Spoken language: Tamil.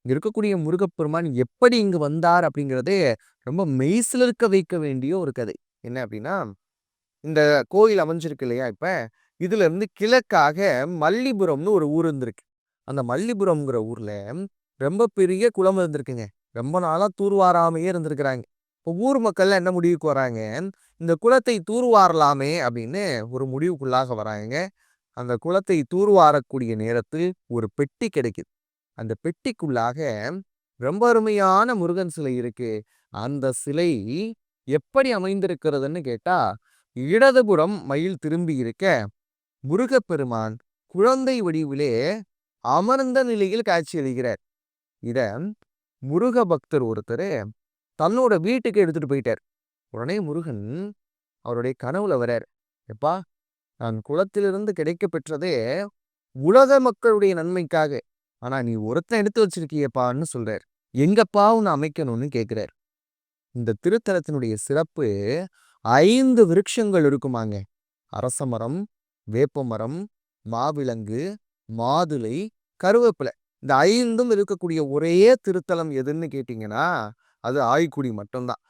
இங்க இருக்கக்கூடிய முருகப்பெருமான் எப்படி இங்கு வந்தார் அப்படிங்கிறதே ரொம்ப மெய்சிலிர்க்க வைக்க வேண்டிய ஒரு கதை. என்ன அப்படின்னா, இந்த கோயில் அமைஞ்சிருக்கு இல்லையா இப்ப, இதுல இருந்து கிழக்காக மல்லிபுரம்னு ஒரு ஊர் இருந்திருக்கு. அந்த மல்லிபுரம்ங்கிற ஊர்ல ரொம்ப பெரிய குளம் இருந்திருக்குங்க. ரொம்ப நாளா தூர்வாராமையே இருந்திருக்கிறாங்க. இப்போ ஊர் மக்கள்லாம் என்ன முடிவுக்கு வராங்க, இந்த குளத்தை தூர்வாரலாமே அப்படின்னு ஒரு முடிவுக்குள்ளாக வராங்க. அந்த குளத்தை தூர்வாரக்கூடிய நேரத்தில் ஒரு பெட்டி கிடைக்குது. அந்த பெட்டிக்குள்ளாக ரொம்ப அருமையான முருகன் சிலை இருக்கு. அந்த சிலை எப்படி அமைந்திருக்கிறதுன்னு கேட்டா, இடதுபுறம் மயில் திரும்பி இருக்க, முருகப்பெருமான் குழந்தை வடிவிலே அமர்ந்த நிலையில் காட்சியளிக்கிறார். இத முருக பக்தர் ஒருத்தரு தன்னோட வீட்டுக்கு எடுத்துட்டு போயிட்டார். உடனே முருகன் அவருடைய கனவுல வரார். எப்பா, நான் குளத்திலிருந்து கிடைக்க பெற்றதே உலக மக்களுடைய நன்மைக்காக. ஆனா நீ ஒருத்தன் எடுத்து வச்சிருக்கியப்பான்னு சொல்றார். எங்கப்பா உன்னை அமைக்கணும்னு கேட்கிறார். இந்த திருத்தலத்தினுடைய சிறப்பு 5 விருட்சங்கள் இருக்குமாங்க. அரசமரம், வேப்பமரம், மாவிலங்கு, மாதுளை, கருவேப்பிலை. இந்த 5ம் இருக்கக்கூடிய ஒரே திருத்தலம் எதுன்னு கேட்டீங்கன்னா, அது ஆய்க்குடி மட்டும்தான்.